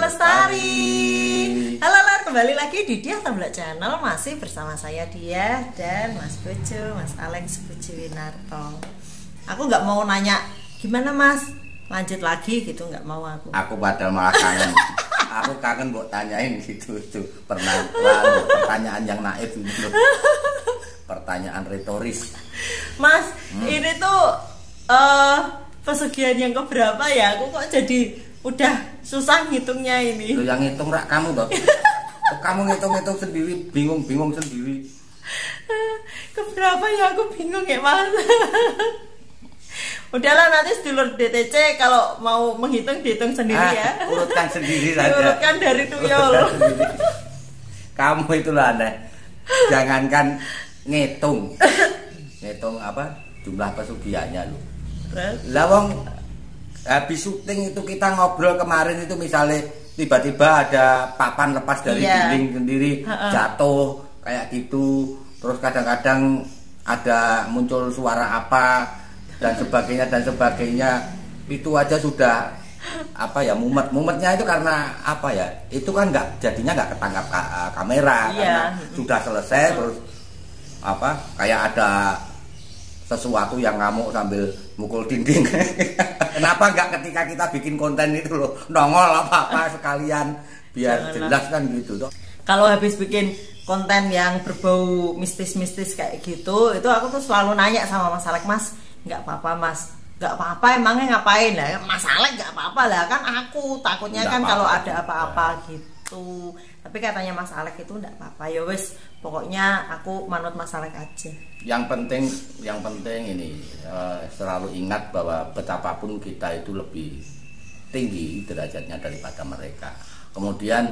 Lestari. Halo, kembali lagi di Dia Tambak Channel. Masih bersama saya Dia dan Mas Bojo, Mas Alex Bojo-Winarto. Aku nggak mau nanya gimana Mas, lanjut lagi gitu, nggak mau aku. Aku padahal malah kangen. Aku kangen buat tanyain gitu tuh pertanyaan yang naif gitu. Pertanyaan retoris. Mas, ini tuh pesugihan yang keberapa ya? Aku kok jadi udah susah ngitungnya ini. Lu yang ngitung rak kamu toh. Kamu ngitung-ngitung sendiri, bingung sendiri. Keberapa ya, aku bingung ya Mas. Udahlah, nanti sedulur DTC kalau mau menghitung dihitung sendiri ya. Urutkan sendiri saja. Urutkan dari tuyul. Kamu itulah aneh. Jangankan ngitung apa jumlah pesugihannya lu. Lah wong habis syuting itu kita ngobrol kemarin itu misalnya tiba-tiba ada papan lepas dari dinding sendiri jatuh kayak gitu, terus kadang-kadang ada muncul suara apa dan sebagainya itu aja sudah apa ya, mumetnya itu karena apa ya, itu kan jadinya nggak ketangkap kamera karena sudah selesai. Terus apa kayak ada sesuatu yang ngamuk sambil mukul dinding. Kenapa nggak ketika kita bikin konten itu loh nongol apa sekalian biar jelas kan gitu toh. Kalau habis bikin konten yang berbau mistis-mistis kayak gitu, itu aku tuh selalu nanya sama Mas Alex, Mas, nggak apa-apa Mas, nggak apa-apa emangnya ngapain lah? Mas Alex nggak apa-apa lah, kan aku takutnya kan kalau ada apa-apa gitu. Tapi katanya Mas Alex itu nggak apa-apa, ya wes pokoknya aku manut Mas Alex aja. Yang penting ini selalu ingat bahwa betapapun kita itu lebih tinggi derajatnya daripada mereka. Kemudian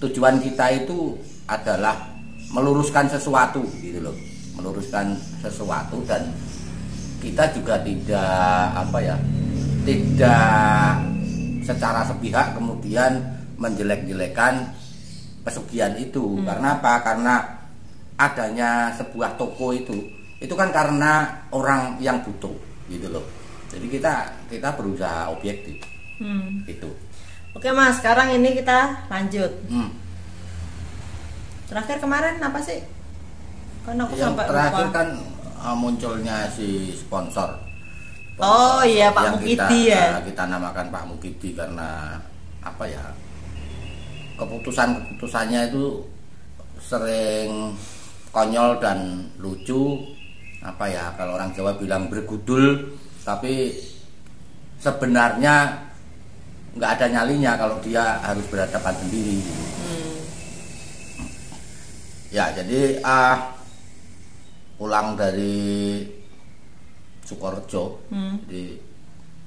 tujuan kita itu adalah meluruskan sesuatu gitu loh, meluruskan sesuatu, dan kita juga tidak secara sepihak kemudian menjelek-jelekan pesugihan itu. Karena apa? Karena adanya sebuah toko itu kan karena orang yang butuh gitu loh. Jadi kita berusaha objektif gitu. Oke Mas, sekarang ini kita lanjut. Terakhir kemarin apa sih? Kan aku yang sampai terakhir lupa. kan munculnya si sponsor. Oh iya, Pak Mukidi ya. Kita namakan Pak Mukidi karena apa ya? Keputusannya itu sering konyol dan lucu. Apa ya, kalau orang Jawa bilang bergudul, tapi sebenarnya nggak ada nyalinya kalau dia harus berhadapan sendiri. Ya, jadi pulang dari Sukorejo, jadi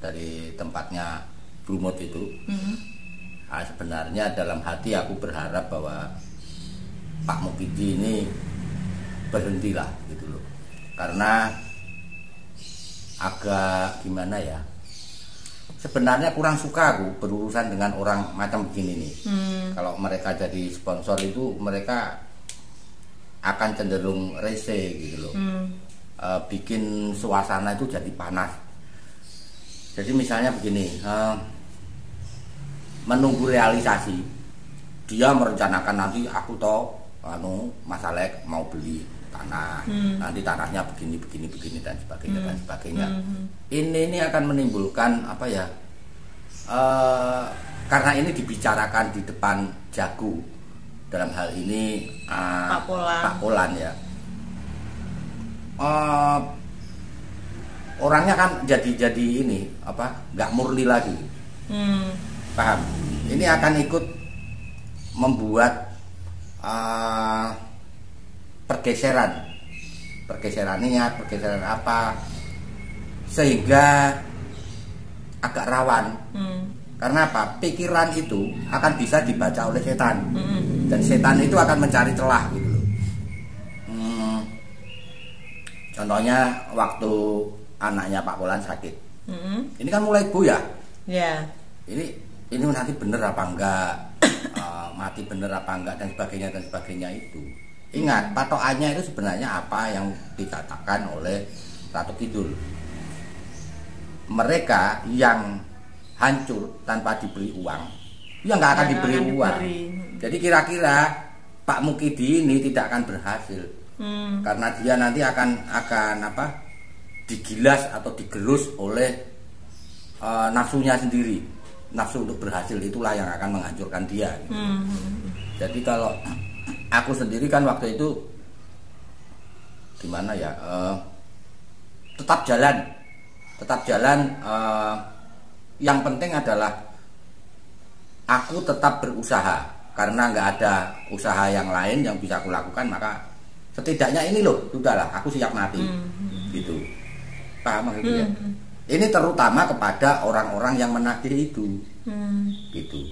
dari tempatnya Brumut itu. Sebenarnya dalam hati aku berharap bahwa Pak Mukidi ini berhentilah gitu loh, karena agak gimana ya, sebenarnya kurang suka aku berurusan dengan orang macam begini nih. Kalau mereka jadi sponsor itu mereka akan cenderung rese gitu loh. Bikin suasana itu jadi panas. Jadi misalnya begini, menunggu realisasi, dia merencanakan nanti aku Mas Alex mau beli tanah, nanti tanahnya begini dan sebagainya. Ini akan menimbulkan apa ya, karena ini dibicarakan di depan jago, dalam hal ini Pak Polan ya. Orangnya kan jadi ini apa, nggak murni lagi. Paham? Ini akan ikut membuat pergeseran apa, sehingga agak rawan. Karena apa? Pikiran itu akan bisa dibaca oleh setan, dan setan itu akan mencari celah gitu loh. Contohnya waktu anaknya Pak Polan sakit, ini kan mulai buyah. Ini nanti bener apa enggak, mati bener apa enggak, dan sebagainya itu. Ingat, patokannya itu sebenarnya apa yang dikatakan oleh Ratu Kidul. Mereka yang hancur tanpa diberi uang, ya nggak akan Ya, diberi akan uang. diberi. Jadi kira-kira Pak Mukidi ini tidak akan berhasil karena dia nanti akan apa? Digilas atau digerus oleh nafsunya sendiri, nafsu untuk berhasil itulah yang akan menghancurkan dia. Gitu. Jadi kalau aku sendiri kan waktu itu gimana ya, tetap jalan. Yang penting adalah aku tetap berusaha karena nggak ada usaha yang lain yang bisa aku lakukan, maka setidaknya ini loh, sudahlah aku siap mati, gitu. Paham maksudnya? Ini terutama kepada orang-orang yang menagih itu, gitu.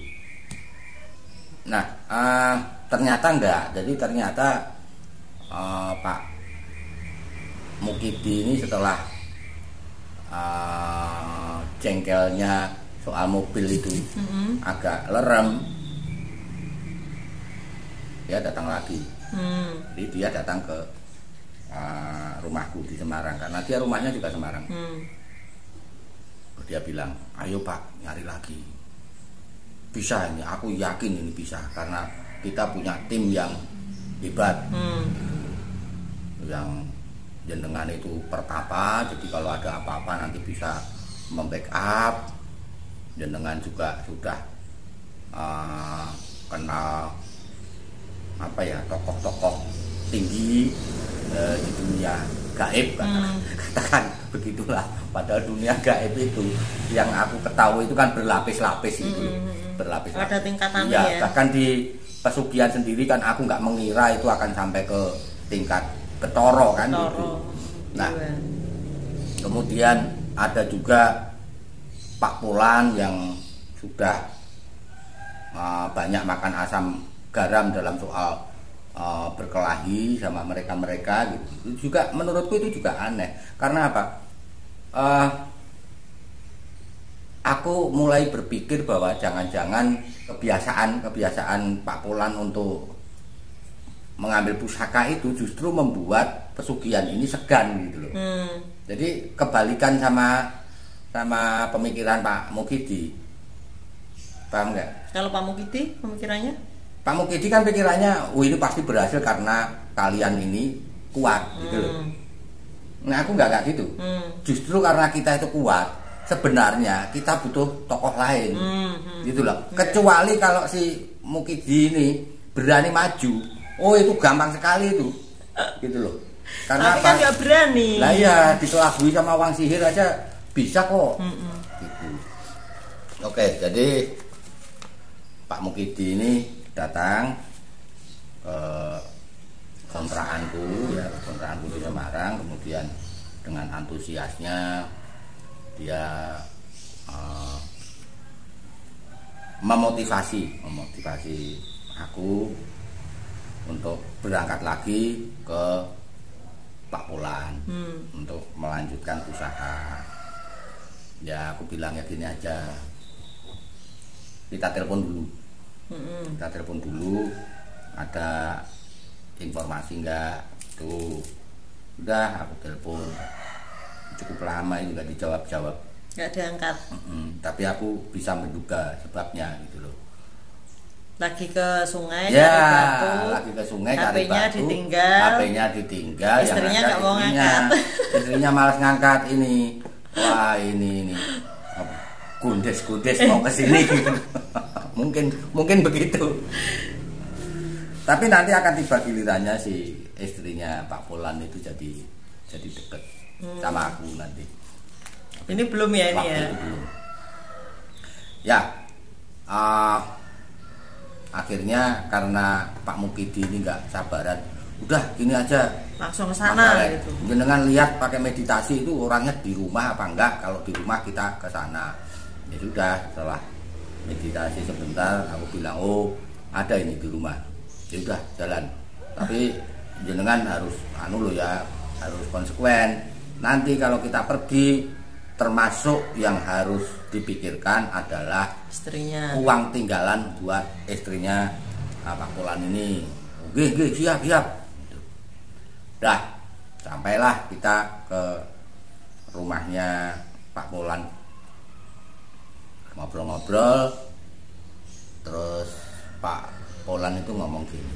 Nah, ternyata enggak. Jadi ternyata Pak Mukidi ini setelah jengkelnya soal mobil itu agak lerem, dia datang lagi. Jadi dia datang ke rumahku di Semarang karena dia rumahnya juga Semarang. Dia bilang, ayo Pak, nyari lagi. Bisa ini, aku yakin ini bisa karena kita punya tim yang hebat, yang jenengan itu pertapa, jadi kalau ada apa-apa nanti bisa membackup. Jenengan juga sudah kenal apa ya, tokoh-tokoh tinggi di dunia gaib, katakan begitulah. Padahal dunia gaib itu yang aku ketahui itu kan berlapis-lapis itu, berlapis-lapis. Ada tingkatannya ya. Ya. Bahkan di pesugihan sendiri kan aku nggak mengira itu akan sampai ke tingkat Ketoro kan. Gitu. Nah, kemudian ada juga Pak Polan yang sudah banyak makan asam garam dalam soal berkelahi sama mereka-mereka gitu. Itu juga menurutku itu juga aneh. Karena apa? Aku mulai berpikir bahwa jangan-jangan kebiasaan Pak Polan untuk mengambil pusaka itu justru membuat pesugihan ini segan gitu loh. Jadi kebalikan sama pemikiran Pak Mukidi. Paham nggak? Kalau Pak Mukidi pemikirannya? Pak Mukidi kan pikirannya, ini pasti berhasil karena kalian ini kuat gitu loh. Nah aku nggak gitu. Justru karena kita itu kuat, sebenarnya kita butuh tokoh lain, gitu loh. Kecuali kalau si Mukidi ini berani maju, oh itu gampang sekali itu, gitu loh. Karena tapi kan nggak berani. Lah iya, dikelabui sama Wang Sihir aja bisa kok. Gitu. Oke, jadi Pak Mukidi ini datang ke kontrakanku di Semarang, kemudian dengan antusiasnya dia memotivasi aku untuk berangkat lagi ke Pak Polan untuk melanjutkan usaha. Ya aku bilang ya gini aja, kita telepon dulu, ada informasi enggak? Tuh udah aku telepon cukup lama juga dijawab, nggak diangkat. Tapi aku bisa menduga sebabnya gitu loh. Lagi ke sungai ya, cari batu, lagi ke sungai cari batu, HP-nya ditinggal, istrinya nggak mau ngangkat, istrinya malas ngangkat. Ini wah ini gundes mau kesini gitu. mungkin begitu. Tapi nanti akan tiba gilirannya si istrinya Pak Polan itu jadi deket sama aku nanti. Ini belum ya ini ya. Itu belum. Ya, akhirnya karena Pak Mukidi ini nggak sabaran, udah gini aja langsung ke sana gitu. Jenengan lihat pakai meditasi itu orangnya di rumah apa enggak? Kalau di rumah kita ke sana. Ya sudah, setelah meditasi sebentar aku bilang, oh ada ini di rumah. Ya udah jalan. Tapi jenengan harus harus konsekuen. Nanti kalau kita pergi, termasuk yang harus dipikirkan adalah istrinya, uang tinggalan buat istrinya Pak Polan ini. Oke, siap. Dah, sampailah kita ke rumahnya Pak Polan. ngobrol-ngobrol, terus Pak Polan itu ngomong gini,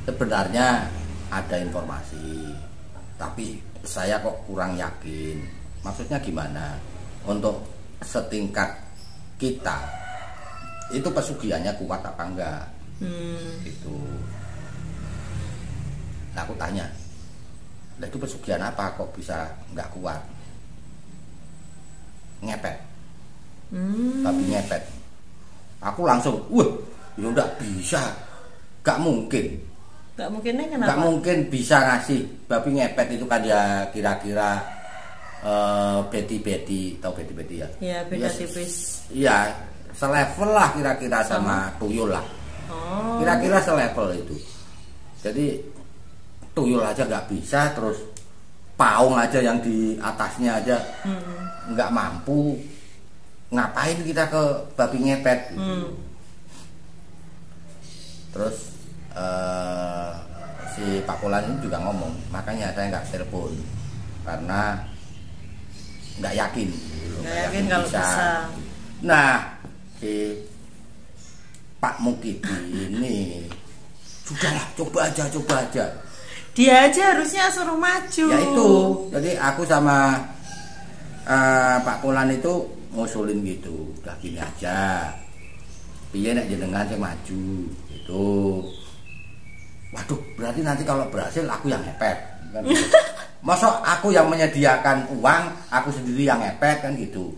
sebenarnya ada informasi, tapi saya kok kurang yakin. Maksudnya gimana? Untuk setingkat kita itu pesugihannya kuat apa enggak? Itu. Nah aku tanya, lah itu pesugihan apa kok bisa enggak kuat? Ngepet. Babi ngepet. Aku langsung, ya enggak bisa, enggak mungkin. Enggak mungkinnya kenapa? Enggak mungkin bisa ngasih babi ngepet itu kan ya kira-kira beti-beti, tahu beti-beti ya? Iya, beda tipis. Iya, selevel lah kira-kira sama tuyul lah. Oh. Kira-kira selevel itu. Jadi tuyul aja nggak bisa, terus paung aja yang di atasnya aja nggak mampu. Ngapain kita ke babi ngepet? Gitu. Terus si Pak Polan ini juga ngomong, makanya saya nggak telepon karena nggak yakin. Nggak yakin kalau bisa. Nah, si Pak Mukidi ini sudahlah, coba aja. Dia aja harusnya suruh maju. Ya itu, jadi aku sama Pak Polan itu ngusulin gitu, udah gini aja. Piye nek jenengan sing maju gitu. Waduh, berarti nanti kalau berhasil aku yang ngepet kan gitu. Masa aku yang menyediakan uang, aku sendiri yang ngepet kan gitu.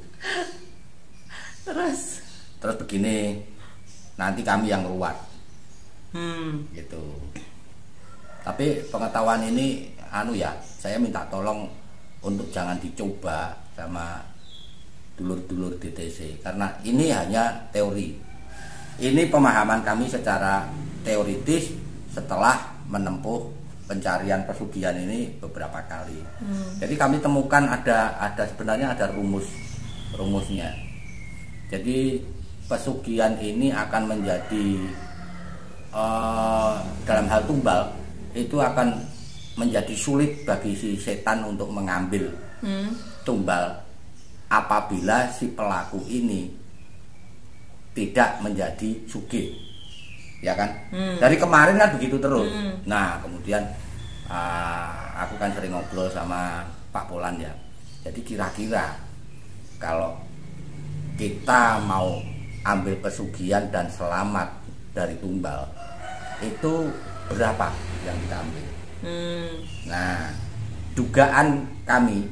Terus begini, nanti kami yang ruwet. Gitu. Tapi pengetahuan ini saya minta tolong untuk jangan dicoba sama dulur-dulur DTC karena ini hanya teori. Ini pemahaman kami secara teoritis setelah menempuh pencarian pesugihan ini beberapa kali. Jadi kami temukan ada sebenarnya ada rumusnya. Jadi pesugihan ini akan menjadi dalam hal tumbal itu akan menjadi sulit bagi si setan untuk mengambil tumbal apabila si pelaku ini tidak menjadi sugih, ya kan? Dari kemarin kan begitu terus. Nah kemudian aku kan sering ngobrol sama Pak Polan ya. Jadi kira-kira kalau kita mau ambil pesugihan dan selamat dari tumbal itu berapa yang kita ambil? Nah dugaan kami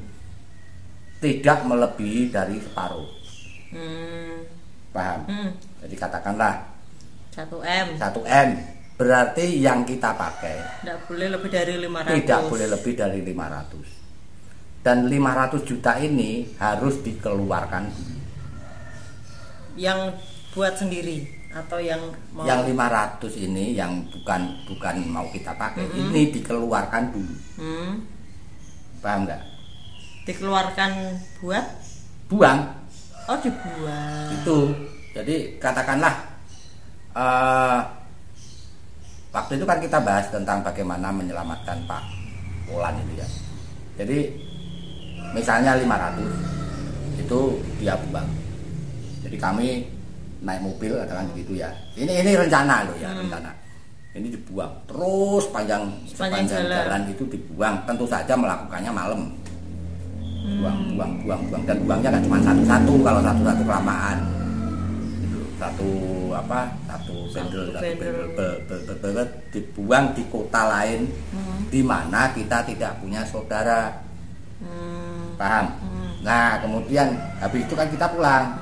tidak melebihi dari separuh. Paham? Jadi katakanlah 1M. Berarti yang kita pakai tidak boleh lebih dari 500. Tidak boleh lebih dari 500. Dan 500 juta ini harus dikeluarkan dulu. Yang buat sendiri atau yang mau? Yang 500 ini yang bukan mau kita pakai, ini dikeluarkan dulu. Paham nggak? Dikeluarkan buat? Buang. Oh, dibuang. Itu. Jadi katakanlah waktu itu kan kita bahas tentang bagaimana menyelamatkan Pak Polan itu ya. Jadi misalnya 500 itu dia buang. Jadi kami naik mobil katakan begitu ya. Ini rencana loh ya, rencana. Ini dibuang. Terus sepanjang jalan itu dibuang. Tentu saja melakukannya malam. Buang dan buangnya nggak cuma satu-satu, kalau satu-satu kelamaan. Satu bendel dibuang di kota lain di mana kita tidak punya saudara. Paham? Nah kemudian habis itu kan kita pulang,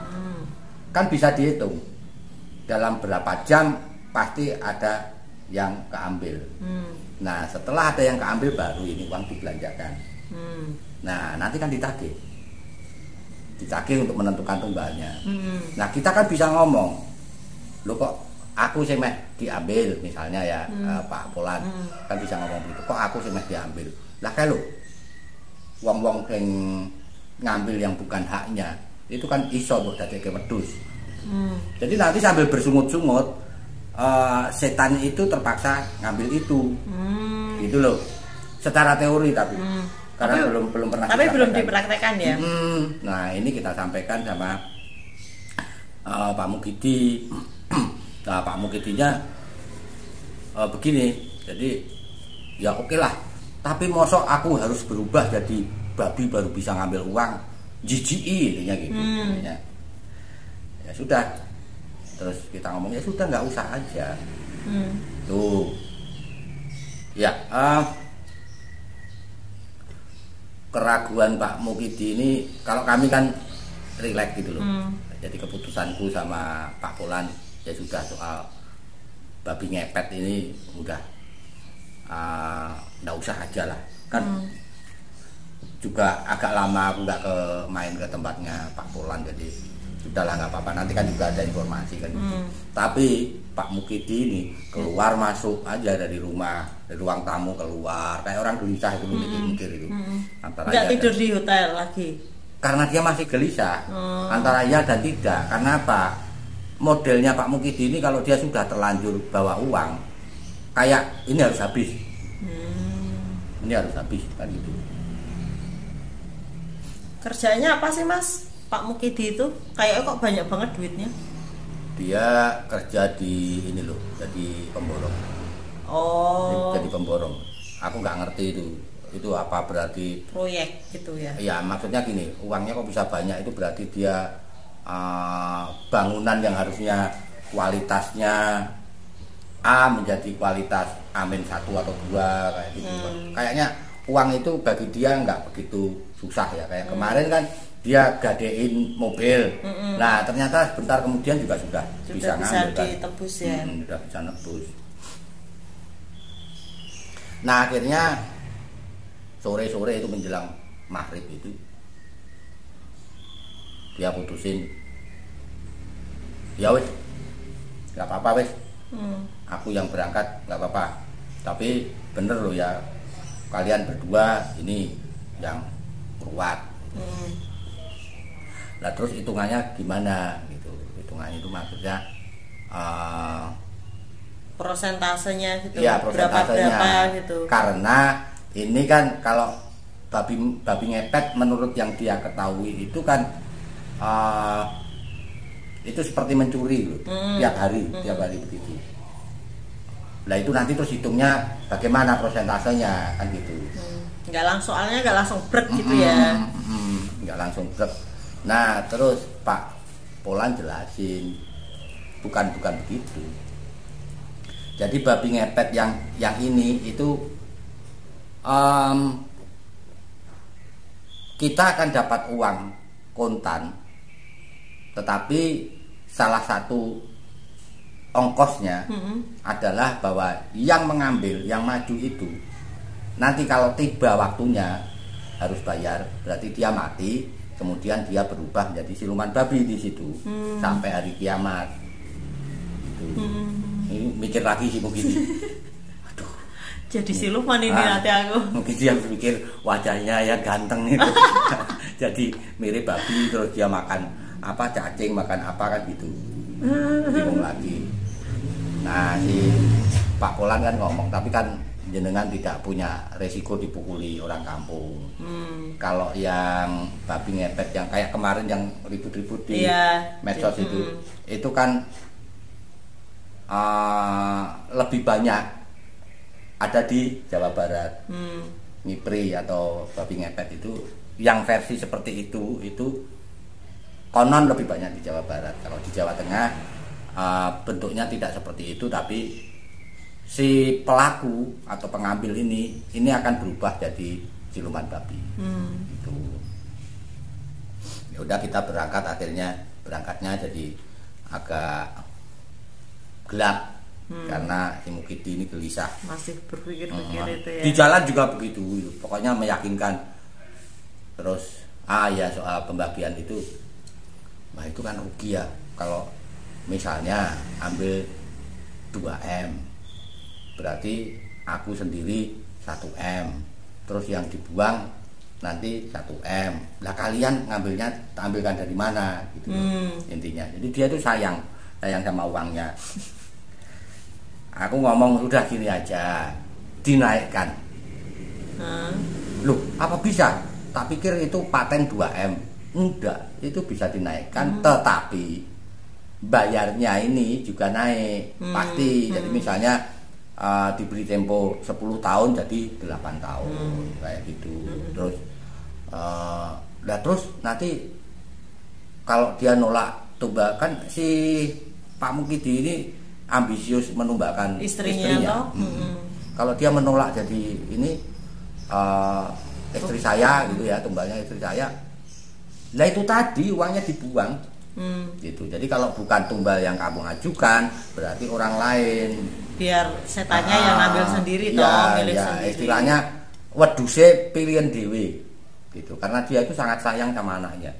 kan bisa dihitung dalam berapa jam pasti ada yang keambil. Nah setelah ada yang keambil baru ini uang dibelanjakan. Nah nanti kan ditagih untuk menentukan tumbalnya. Nah kita kan bisa ngomong, lo kok aku sih meh diambil misalnya ya, Pak Polan kan bisa ngomong begitu, kok aku sih meh diambil lah kayak lo wong yang ngambil yang bukan haknya itu kan iso buat dadeke wedhus. Jadi nanti sambil bersungut-sungut setan itu terpaksa ngambil itu. Gitu loh secara teori tapi karena belum pernah tapi belum dipraktekkan ya. Nah ini kita sampaikan sama Pak Mukidi. Nah, Pak Mukidinya begini, jadi ya oke lah. Tapi mosok aku harus berubah jadi babi baru bisa ngambil uang, jijiki intinya gitu. Intinya. Ya sudah. Terus kita ngomong ya sudah nggak usah aja. Tuh. Ya, keraguan Pak Mukidi ini kalau kami kan rileks gitu loh. Jadi keputusanku sama Pak Polan ya sudah soal babi ngepet ini udah nggak usah aja lah kan. Juga agak lama aku nggak main ke tempatnya Pak Polan, jadi sudahlah nggak apa-apa, nanti kan juga ada informasi kan. Tapi Pak Mukidi ini keluar masuk aja dari rumah, dari ruang tamu keluar kayak orang gelisah itu mikir-mikir itu. Nggak tidur di hotel lagi karena dia masih gelisah antara ya dan tidak. Karena apa? Modelnya Pak Mukidi ini kalau dia sudah terlanjur bawa uang, kayak ini harus habis, ini harus habis kan gitu. Kerjanya apa sih Mas Pak Mukidi itu? Kayaknya kok banyak banget duitnya. Dia kerja di ini loh, jadi pemborong. Jadi pemborong. Aku nggak ngerti itu apa berarti proyek gitu ya. Iya, maksudnya gini, uangnya kok bisa banyak, itu berarti dia bangunan yang harusnya kualitasnya A menjadi kualitas A-1 atau 2 kayak gitu. Kayaknya uang itu bagi dia nggak begitu susah ya. Kayak kemarin kan dia gadein mobil. Nah ternyata sebentar kemudian juga sudah bisa ngambil, ditebus ya. Sudah bisa nebus. Nah akhirnya sore-sore itu menjelang maghrib itu dia putusin, ya wes nggak apa-apa wes, aku yang berangkat nggak apa-apa, tapi bener loh ya kalian berdua ini yang kuat. Nah terus hitungannya gimana gitu? Hitungannya itu maksudnya prosentasenya gitu. Ya prosentasenya. Berapa gitu. Karena ini kan kalau babi ngepet menurut yang dia ketahui itu kan itu seperti mencuri loh, tiap hari begitu. Nah itu nanti terus hitungnya bagaimana prosentasenya kan gitu. Soalnya nggak langsung brek gitu ya. Nggak langsung brek. Nah terus Pak Polan jelasin bukan begitu. Jadi babi ngepet yang ini itu kita akan dapat uang kontan, tetapi salah satu ongkosnya adalah bahwa yang mengambil, yang maju itu nanti kalau tiba waktunya harus bayar, berarti dia mati, kemudian dia berubah menjadi siluman babi di situ sampai hari kiamat. Gitu. Ini mikir lagi sih mungkin. Aduh, jadi siluman ini nanti aku. Mungkin dia pikir wajahnya ya ganteng itu. Jadi mirip babi, terus dia makan apa cacing, makan apa kan gitu. Bingung lagi. Nah si Pak Polan kan ngomong, tapi kan jenengan tidak punya resiko dipukuli orang kampung. Kalau yang babi ngepet yang kayak kemarin yang ribut-ribut di medsos itu kan lebih banyak ada di Jawa Barat. Ngipri atau babi ngepet itu yang versi seperti itu konon lebih banyak di Jawa Barat. Kalau di Jawa Tengah bentuknya tidak seperti itu, tapi si pelaku atau pengambil ini akan berubah jadi siluman babi. Gitu. Ya udah kita berangkat, akhirnya berangkatnya jadi agak gelap karena si Mukidi ini gelisah. Masih berpikir-pikir itu ya. Di jalan juga begitu, pokoknya meyakinkan. Terus ya soal pembagian itu, nah itu kan rugi ya kalau misalnya ambil 2M, berarti aku sendiri 1M, terus yang dibuang nanti 1M. Lah kalian ambilkan dari mana gitu intinya. Jadi dia tuh sayang sama uangnya. Aku ngomong udah gini aja, dinaikkan. Loh apa bisa? Tak pikir itu paten 2M. Enggak, itu bisa dinaikkan, tetapi bayarnya ini juga naik pasti. Jadi misalnya diberi tempo 10 tahun jadi 8 tahun kayak gitu. Terus terus nanti kalau dia nolak tumbal, kan si Pak Mukidi ini ambisius menumbangkan istrinya. Kalau dia menolak jadi ini istri saya gitu ya, tumbalnya istri saya, lah itu tadi uangnya dibuang gitu. Jadi kalau bukan tumbal yang kamu ajukan, berarti orang lain, biar setannya yang ngambil sendiri milik sendiri. Istilahnya weduse pilihan dewe gitu, karena dia itu sangat sayang sama anaknya.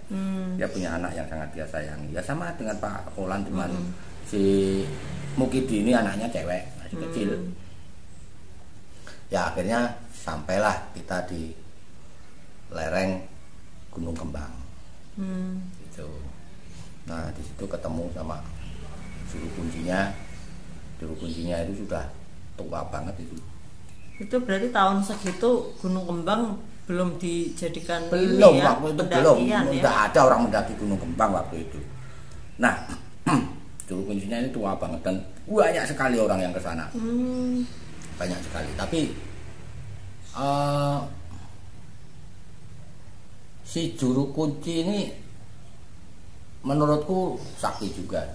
Dia punya anak yang sangat dia sayangi. Ya sama dengan Pak Polan, cuman si Mukidi ini anaknya cewek, masih kecil. Ya akhirnya sampailah kita di lereng Gunung Kembang. Gitu. Nah di situ ketemu sama juru kuncinya. Juru kuncinya itu sudah tua banget itu. Itu berarti tahun segitu Gunung Kembang belum dijadikan belum ya, waktu itu belum ya? Udah ada orang mendaki Gunung Kembang waktu itu. Nah juru kuncinya ini tua banget dan banyak sekali orang yang ke sana. Banyak sekali. Tapi si juru kunci ini menurutku sakti juga.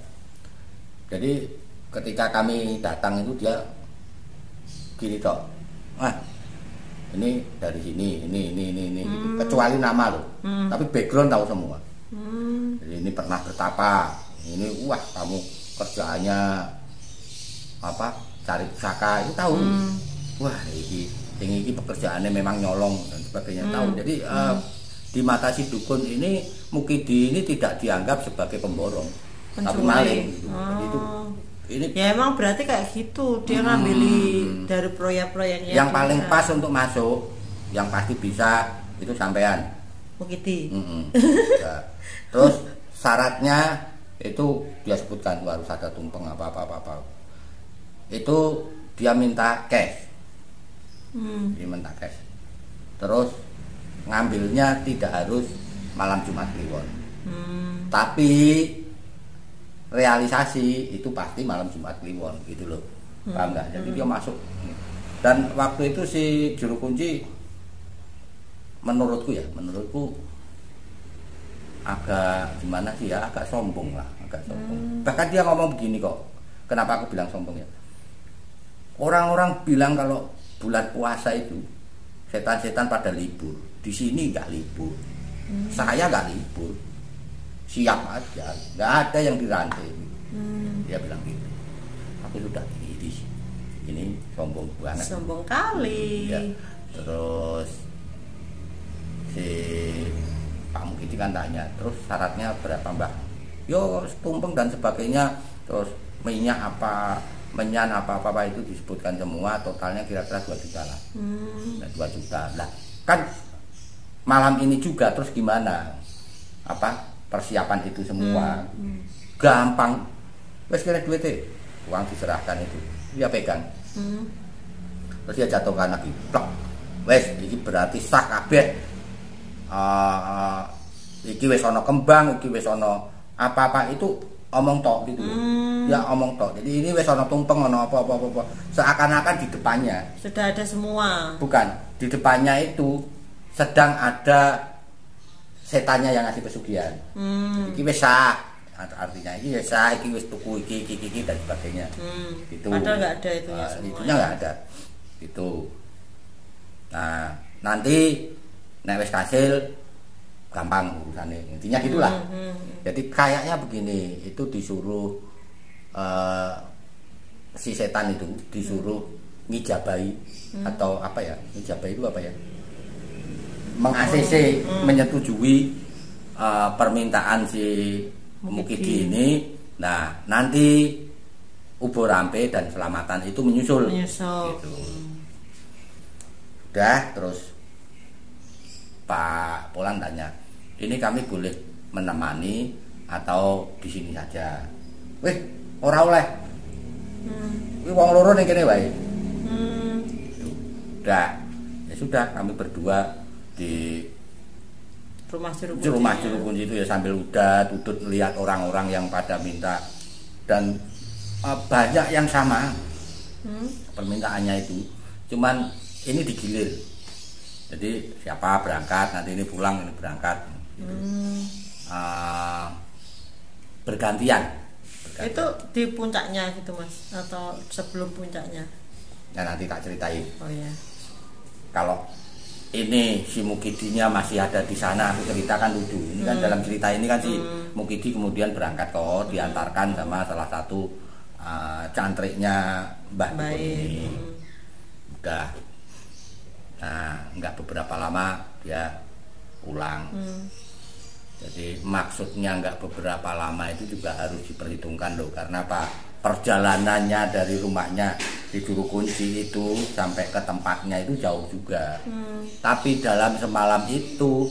Jadi ketika kami datang itu dia gini toh, ini dari sini, ini. Gitu. Kecuali nama loh, tapi background tahu semua. Jadi ini pernah bertapa, ini wah kamu kerjaannya apa, cari pusaka itu tahu. Wah ini pekerjaannya memang nyolong dan sebagainya tahu. Jadi di mata si dukun ini Mukidi ini tidak dianggap sebagai pemborong, tapi maling. Gitu. Jadi itu ini ya emang berarti kayak gitu dia ngambil dari proyek-proyeknya yang paling pas untuk masuk, yang pasti bisa itu sampean Mukidi. Ya. Terus syaratnya itu dia sebutkan tuh harus ada tumpeng apa. Itu dia minta cash. Dia minta cash. Terus ngambilnya tidak harus malam Jumat Kliwon. Tapi realisasi itu pasti malam Jumat Kliwon gitu loh. Paham nggak? Jadi dia masuk. Dan waktu itu si juru kunci menurutku agak gimana sih ya, agak sombong lah, agak sombong. Bahkan dia ngomong begini kok. Kenapa aku bilang sombong ya? Orang-orang bilang kalau bulan puasa itu setan-setan pada libur. Di sini nggak libur. Saya nggak libur. Siap aja, nggak ada yang dirantai. Dia bilang gitu. Tapi sudah ini sombong banget. Sombong kali. Ya. Terus si Pak Mukidi kan tanya, terus syaratnya berapa Mbak? Yo tumpeng dan sebagainya. Terus minyak apa, menyan apa itu disebutkan semua. Totalnya kira-kira 2 juta lah. Nah, 2 juta lah. Kan malam ini juga terus gimana? Persiapan itu semua gampang. Wes kira duitnya, uang diserahkan itu dia pegang. Terus dia jatuhkan lagi plok. Wes ini berarti sah kabeh. Iki wis ana kembang, iki wis ana apa itu omong tok gitu. Ya omong tok. Jadi ini wis ana tumpeng, ana apa. Seakan-akan di depannya sudah ada semua. Bukan, di depannya itu sedang ada setannya yang ngasih pesugihan. Iki wis sah, artinya iki wis sah, iki wis tuku iki dan sebagainya. Gitu. Padahal enggak ada itu ya semua. Itunya enggak ada. Gitu. Nah, nanti nek wis kasil gampang urusannya. Intinya gitulah. Jadi kayaknya begini, itu disuruh si setan itu disuruh ngijabai atau apa ya? Ngijabai itu apa ya? Meng-ACC menyetujui permintaan si Mukidi ini. Nah, nanti Ubo Rampe dan Selamatan itu menyusul. Gitu. Udah, terus Pak Polan tanya, ini kami boleh menemani atau di sini saja? Wih, ora oleh. Wih, wong loro ning kene wae. Udah, ya sudah kami berdua di rumah juru kunci itu ya sambil udah tutut lihat orang-orang yang pada minta dan banyak yang sama permintaannya itu, cuman ini digilir. Jadi siapa berangkat nanti ini pulang, ini berangkat gitu. Bergantian. Itu di puncaknya gitu Mas atau sebelum puncaknya? Nah nanti tak ceritain. Oh ya. Kalau ini si Mukidinya masih ada di sana, aku ceritakan dulu. Ini kan dalam cerita ini kan si Mukidi kemudian berangkat kok, diantarkan sama salah satu cantriknya Mbah Dukun ini. Udah. Nah, nggak beberapa lama dia pulang. Jadi maksudnya nggak beberapa lama itu juga harus diperhitungkan loh, karena Pak, perjalanannya dari rumahnya di Juru Kunci itu sampai ke tempatnya itu jauh juga. Tapi dalam semalam itu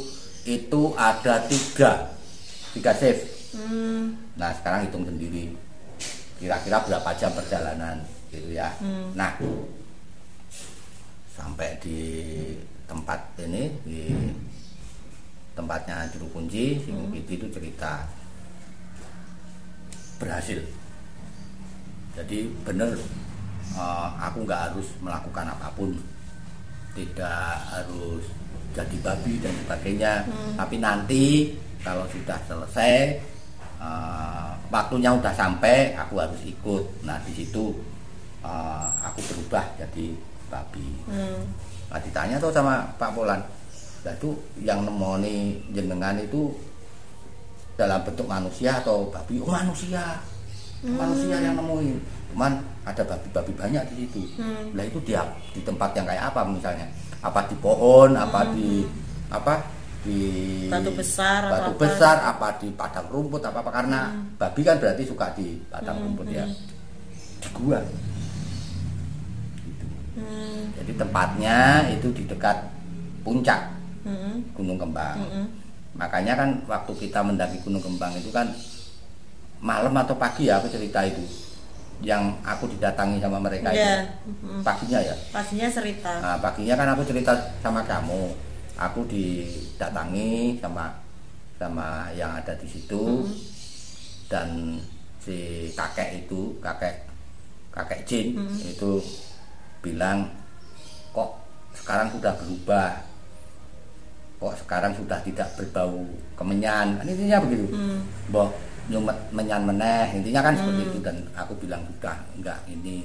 ada tiga shift. Nah sekarang hitung sendiri kira-kira berapa jam perjalanan gitu ya. Nah sampai di tempat ini, di tempatnya Juru Kunci, si Mukidi itu cerita berhasil. Jadi bener, aku nggak harus melakukan apapun, tidak harus jadi babi dan sebagainya. Tapi nanti kalau sudah selesai, waktunya udah sampai, aku harus ikut. Nah di situ aku berubah jadi babi. Nah ditanya tuh sama Pak Polan, nah itu yang nemoni jenengan itu dalam bentuk manusia atau babi? Oh manusia. Manusia yang nemuin, cuman ada babi-babi banyak di situ. Nah itu dia di tempat yang kayak apa misalnya? Apa di pohon, apa di batu besar, apa di padang rumput, apa karena babi kan berarti suka di padang rumput ya. Di gua. Gitu. Jadi tempatnya itu di dekat puncak Gunung Kembang. Makanya kan waktu kita mendaki Gunung Kembang itu kan malam atau pagi ya aku cerita itu, yang aku didatangi sama mereka itu. Paginya ya? Paginya cerita. Nah, paginya kan aku cerita sama kamu, aku didatangi sama yang ada di situ. Dan si kakek itu, kakek jin itu bilang, kok sekarang sudah berubah, kok sekarang sudah tidak berbau kemenyan, kan intinya begitu. Boh nyumet menyan meneh, intinya kan seperti itu. Dan aku bilang sudah enggak, ini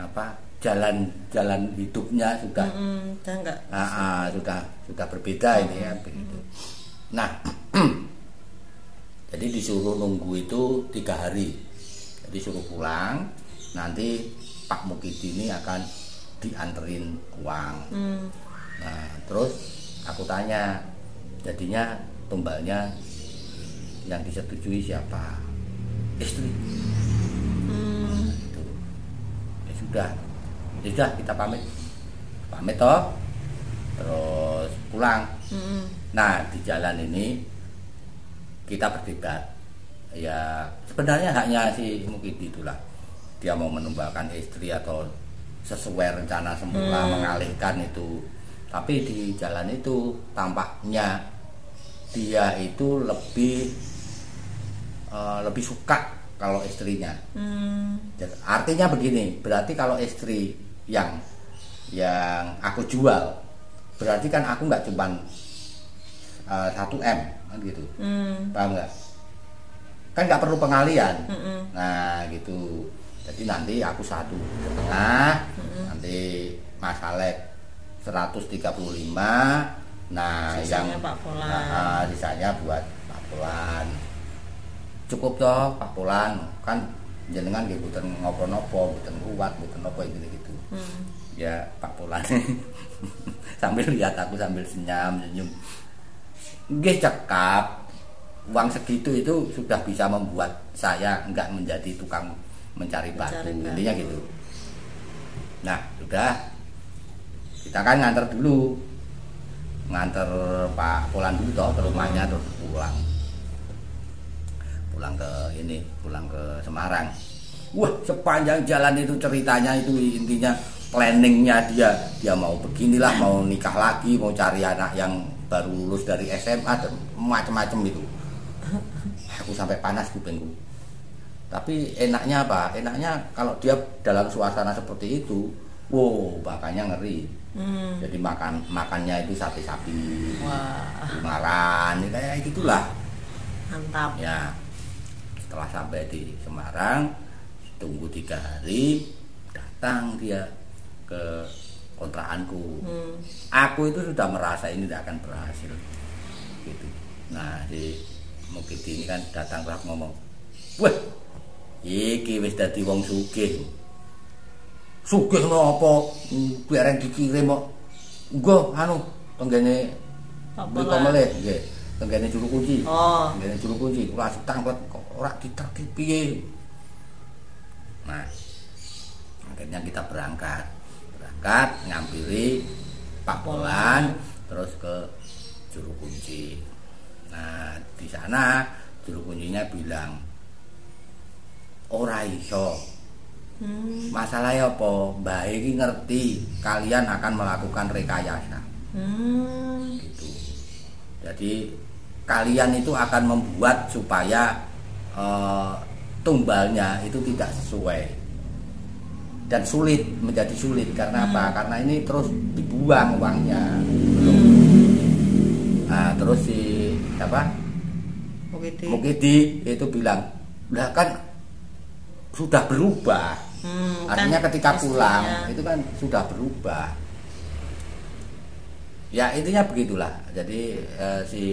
apa, jalan hidupnya sudah enggak, sudah berbeda ini ya begitu. Nah jadi disuruh nunggu itu 3 hari, jadi suruh pulang, nanti Pak Mukidi ini akan dianterin uang. Nah terus aku tanya, jadinya tumbalnya yang disetujui siapa? Istri. Itu. Ya sudah kita pamit toh, terus pulang. Nah di jalan ini kita berdebat. Ya sebenarnya haknya si Mukidi itulah, dia mau menumbalkan istri atau sesuai rencana semula mengalihkan itu. Tapi di jalan itu tampaknya dia itu lebih suka kalau istrinya. Artinya begini, berarti kalau istri yang aku jual, berarti kan aku nggak cuman 1M kan gitu. Paham nggak? Kan nggak perlu pengalian. Nah gitu. Jadi nanti aku 1,5, nanti Mas Alek 135. Nah sisanya yang Pak Polan. Sisanya buat Pak Polan. Cukup toh Pak Polan, kan jenengan nggih mboten ngopo-nopo, mboten kuat, mboten nopo gitu. Ya Pak Polan sambil lihat aku sambil senyum. Nggih cekap. Uang segitu itu sudah bisa membuat saya enggak menjadi tukang mencari batu. Intinya gitu. Nah, sudah. Kita kan nganter dulu. Nganter Pak Polan dulu toh ke rumahnya, terus pulang ke Semarang. Wah sepanjang jalan itu ceritanya itu intinya planningnya dia mau beginilah, mau nikah lagi, mau cari anak yang baru lulus dari SMA dan macam-macam itu. Aku sampai panas kupingku. Tapi enaknya apa? Enaknya kalau dia dalam suasana seperti itu, wow, makanya ngeri. Jadi makannya itu sate sapi, Semarang, kayak gitulah. Mantap. Ya, setelah sampai di Semarang, tunggu 3 hari, datang dia ke kontrakanku. Aku itu sudah merasa ini tidak akan berhasil. Gitu. Nah, si Mukidi ini kan datang terus ngomong, wah, iki wis dadi wong sugih. Sugih nopo? Bareng dikirim kok. Engko anu tenggene mriko melih nggih. Tenggene juru kunci. Oh. Tenggene juru kunci kula tanglet kok ora diterki piye. Nah, akhirnya kita berangkat ngampiri Pak Polan terus ke juru kunci. Nah, di sana juru kuncinya bilang ora iso. Masalahnya apa? Mbah iki ngerti kalian akan melakukan rekayasa. Gitu. Jadi kalian itu akan membuat supaya tumbalnya itu tidak sesuai dan menjadi sulit karena apa? Karena ini terus dibuang uangnya. Nah, terus si Mukidi itu bilang, "Lah kan sudah berubah." Artinya kan ketika pulang istrinya. itu kan sudah berubah. Ya intinya begitulah. Jadi si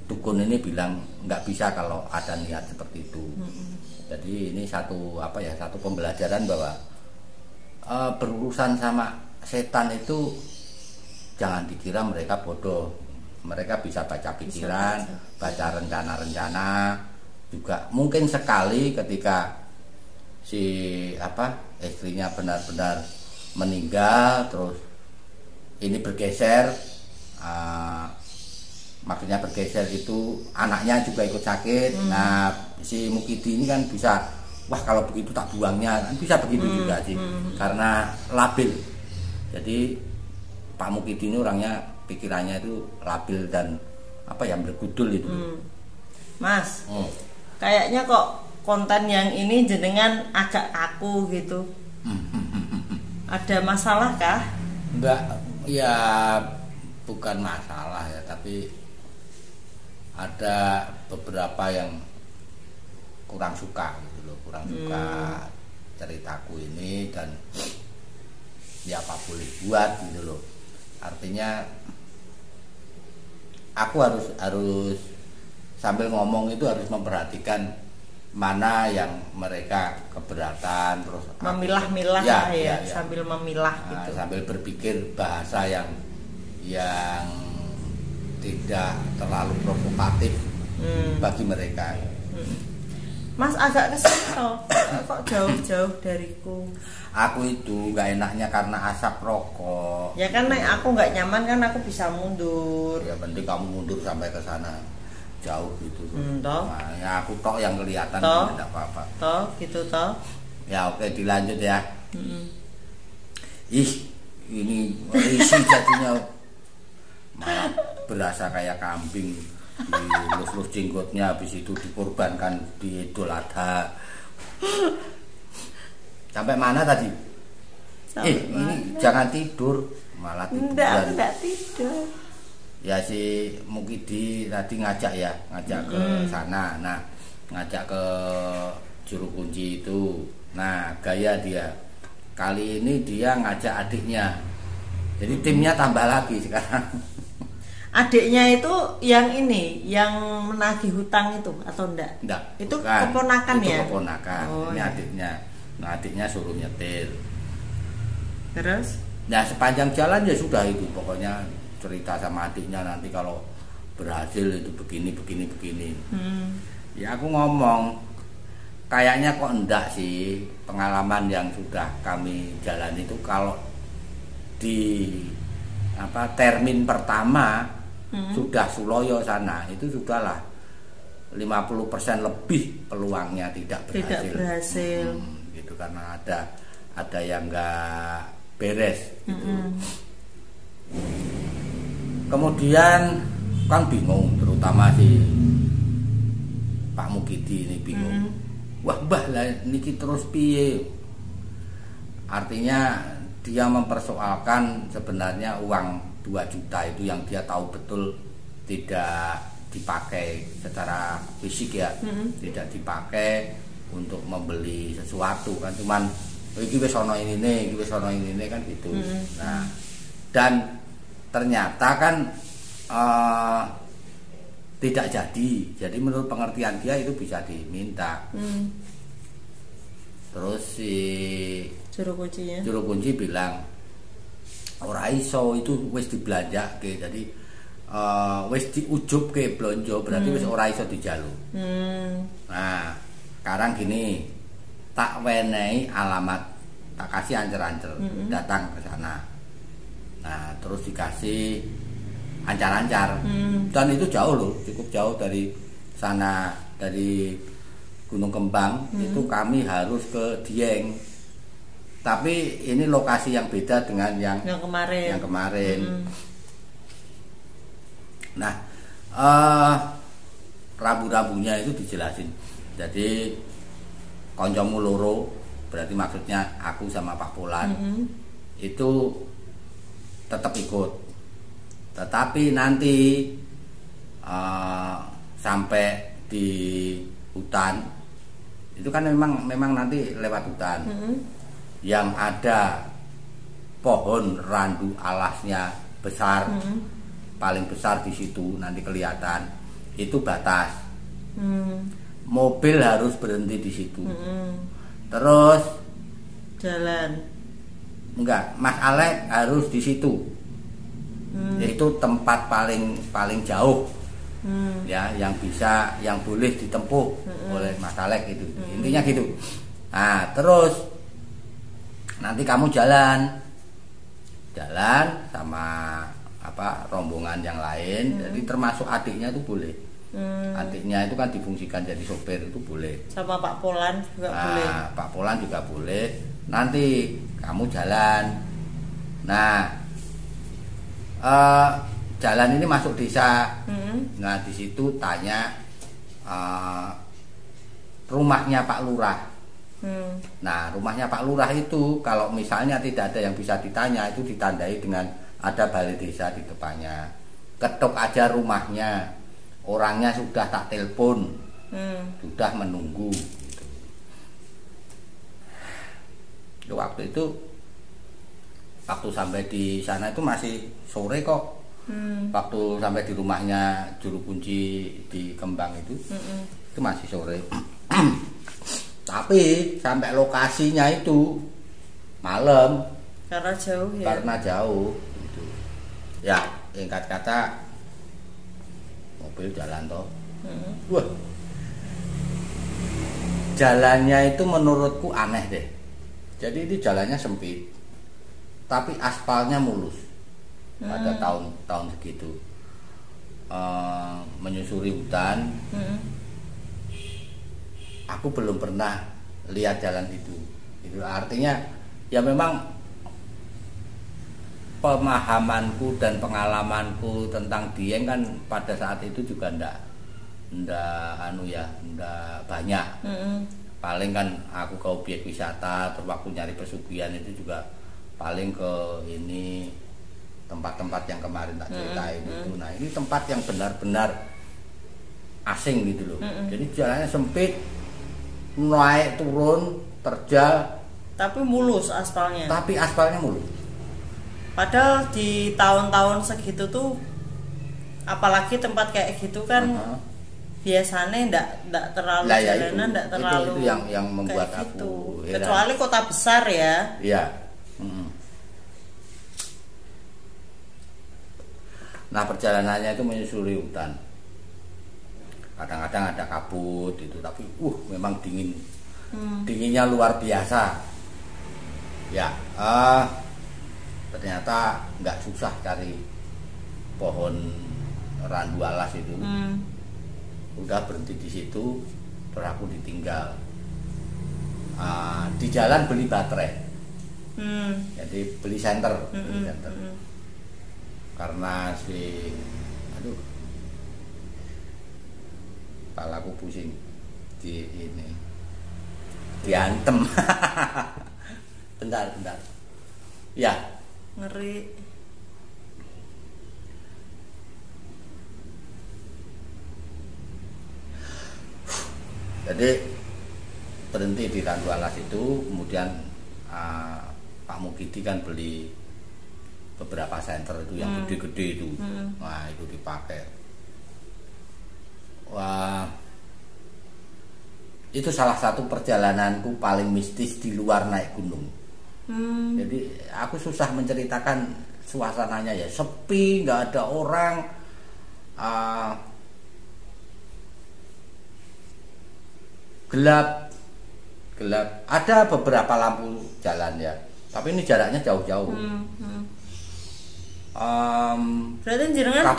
dukun ini bilang nggak bisa kalau ada niat seperti itu. Jadi ini satu pembelajaran bahwa berurusan sama setan itu jangan dikira mereka bodoh. Mereka bisa baca pikiran, baca rencana-rencana. Juga mungkin sekali ketika si istrinya benar-benar meninggal terus ini bergeser, maksudnya bergeser itu anaknya juga ikut sakit. Nah si Mukidi ini kan bisa, wah kalau begitu tak buangnya, kan bisa begitu juga sih, karena labil. Jadi Pak Mukidi ini orangnya pikirannya itu labil dan bergudul itu. Mas, kayaknya kok konten yang ini jenengan agak kaku gitu. Ada masalah kah? Enggak, ya bukan masalah ya, tapi ada beberapa yang kurang suka gitu loh, kurang suka ceritaku ini dan ya apa boleh buat gitu loh. Artinya aku harus sambil ngomong itu harus memperhatikan mana yang mereka keberatan, terus memilah-milah ya, sambil memilah gitu. Sambil berpikir bahasa yang tidak terlalu provokatif bagi mereka. Mas agak kesel kok jauh-jauh dariku. Aku itu nggak enaknya karena asap rokok. Ya kan aku nggak nyaman kan, aku bisa mundur. Ya penting kamu mundur sampai ke sana. Jauh gitu. Toh. Nah, ya aku tok yang kelihatan tidak apa-apa. Toh, gitu toh. Ya oke, dilanjut ya. Ih, ini isi jadinya malah berasa kayak kambing, dilus-lus jenggotnya, habis itu dikorbankan di Idul Adha. Sampai mana tadi? Ini jangan tidur, malah tiduran. Enggak tidur. Ya si Mukidi tadi ngajak ke sana. Nah, ngajak ke juru kunci itu. Nah, gaya dia. Kali ini dia ngajak adiknya. Jadi timnya tambah lagi sekarang. Adiknya itu yang ini, yang menagih hutang itu atau enggak? Enggak. Itu bukan. keponakan itu ya? Keponakan. Oh, ini ya. adiknya. Nah, adiknya suruh nyetir. Terus? Nah, sepanjang jalan ya sudah itu. Pokoknya cerita sama adiknya nanti kalau berhasil itu begini. Ya aku ngomong kayaknya kok enggak sih, pengalaman yang sudah kami jalani itu kalau di termin pertama sudah Suloyo sana itu sudahlah 50% lebih peluangnya tidak berhasil. Gitu karena ada yang enggak beres gitu. Kemudian kan bingung, terutama si Pak Mukidi ini bingung. wah mbah lah niki terus piye. Artinya dia mempersoalkan sebenarnya uang 2 juta itu yang dia tahu betul tidak dipakai secara fisik ya, tidak dipakai untuk membeli sesuatu kan, cuman iki wis ana ini, iki wis ana ini kan gitu. Nah, dan ternyata kan tidak jadi. Jadi menurut pengertian dia itu bisa diminta. Terus si juru kunci bilang ora iso, itu wis dibelanjake. Jadi wis diujubke blonjo, berarti wis ora iso dijaluk. Nah, sekarang gini, tak wenehi alamat, tak kasih ancer-ancer, datang ke sana. Nah, terus dikasih ancar-ancar. Dan itu jauh loh, cukup jauh dari sana, dari Gunung Kembang. Itu kami harus ke Dieng. Tapi ini lokasi yang beda dengan yang kemarin. Nah, rambu-rambunya itu dijelasin. Jadi koncomu loro, berarti maksudnya aku sama Pak Polan, itu tetap ikut. Tetapi nanti sampai di hutan itu kan memang nanti lewat hutan, yang ada pohon randu alasnya besar, paling besar di situ nanti kelihatan, itu batas. Mobil harus berhenti di situ. Terus jalan enggak, Mas Alek harus di situ. Yaitu tempat paling jauh. Ya, yang boleh ditempuh oleh Mas Alek itu. Intinya gitu. Nah, terus nanti kamu jalan sama rombongan yang lain. Jadi termasuk adiknya itu boleh. Adiknya itu kan difungsikan jadi sopir, itu boleh. Sama Pak Polan juga boleh. Pak Polan juga boleh. Nanti kamu jalan. Nah, jalan ini masuk desa. Nah, di situ tanya rumahnya Pak Lurah. Nah, rumahnya Pak Lurah itu kalau misalnya tidak ada yang bisa ditanya, itu ditandai dengan ada balai desa di depannya. Ketuk aja rumahnya, orangnya sudah tak telepon, sudah menunggu. Waktu itu, waktu sampai di sana itu masih sore kok. Waktu sampai di rumahnya juru kunci di Kembang itu masih sore. Tapi sampai lokasinya itu malam. Karena jauh ya. Karena jauh. Gitu. Ya, singkat kata mobil jalan toh. Wah, jalannya itu menurutku aneh deh. Jadi ini jalannya sempit, tapi aspalnya mulus. Pada tahun segitu, menyusuri hutan. Aku belum pernah lihat jalan itu. Itu artinya ya memang pemahamanku dan pengalamanku tentang Dieng kan pada saat itu juga ndak banyak. Paling kan aku ke objek wisata, terus waktu nyari pesugihan itu juga paling ke ini tempat-tempat yang kemarin tak ceritain itu. Nah, ini tempat yang benar-benar asing gitu loh. Jadi jalannya sempit, naik turun, terjal, tapi mulus aspalnya. Mulus. Padahal di tahun-tahun segitu tuh, apalagi tempat kayak gitu kan biasanya ndak terlalu jalanan, ndak terlalu itu yang membuat aku gitu. Kecuali kota besar ya. Iya. Nah, perjalanannya itu menyusuri hutan. Kadang-kadang ada kabut itu, tapi memang dingin. Dinginnya luar biasa. Ya, ternyata nggak susah cari pohon randu alas itu. Udah berhenti di situ, terus aku ditinggal. Di jalan beli baterai. Jadi beli senter. Karena kepalaku pusing di ini diantem. Bentar. Ya. Ngeri. Jadi berhenti di Randu Alas itu, kemudian Pak Mukidi kan beli beberapa senter itu yang gede-gede itu. Nah, itu dipakai. Wah, itu salah satu perjalananku paling mistis di luar naik gunung. Jadi aku susah menceritakan suasananya ya, sepi, nggak ada orang, gelap. Ada beberapa lampu jalan ya, tapi ini jaraknya jauh-jauh. Berarti jenengan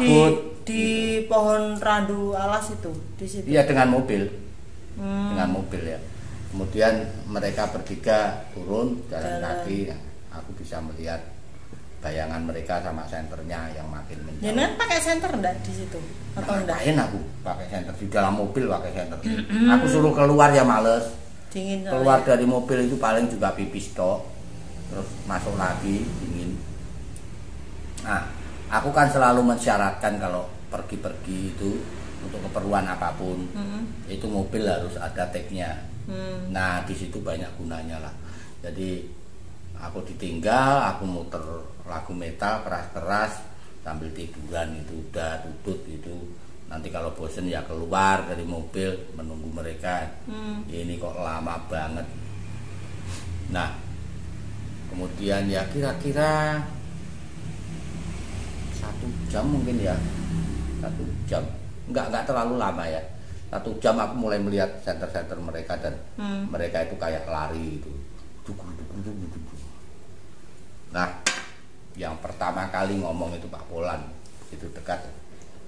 di pohon Randu Alas itu di situ. Iya, dengan mobil. Dengan mobil ya. Kemudian mereka bertiga turun jalan kaki. Aku bisa melihat bayangan mereka sama senternya yang makin menjauh. Jenengan pakai senter enggak di situ? Atau enggak? Ngapain aku pakai senter di dalam mobil pakai senter. Aku suruh keluar ya males. Dingin. Keluar dari mobil itu paling juga pipis tok. Terus masuk lagi dingin. Nah, aku kan selalu mensyaratkan kalau pergi-pergi itu untuk keperluan apapun, itu mobil harus ada tagnya. Nah, di situ banyak gunanya lah. Jadi aku ditinggal, aku muter lagu metal keras-keras sambil tiduran, itu udah tutut itu. Nanti kalau bosen ya keluar dari mobil menunggu mereka. Ini kok lama banget. Nah, kemudian ya kira-kira 1 jam mungkin ya, 1 jam, nggak terlalu lama ya. 1 jam aku mulai melihat senter-senter mereka dan mereka itu kayak lari itu. Nah, yang pertama kali ngomong itu Pak Polan, itu dekat.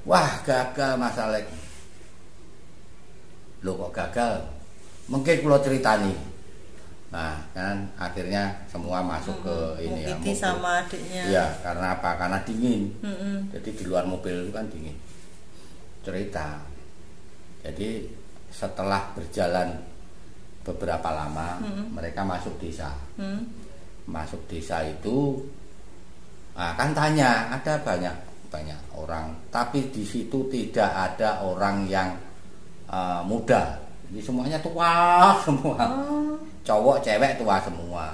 Wah, gagal Mas Alek. Loh kok gagal? Mungkin kalau ceritani. Nah, kan akhirnya semua masuk ke ini ya, mobil sama adiknya. Iya, karena apa? Karena dingin. Jadi di luar mobil itu kan dingin. Cerita. Jadi setelah berjalan beberapa lama, mereka masuk desa. Masuk desa itu, nah kan tanya, ada banyak orang, tapi di situ tidak ada orang yang muda. Jadi semuanya tua semua. Cowok cewek tua semua,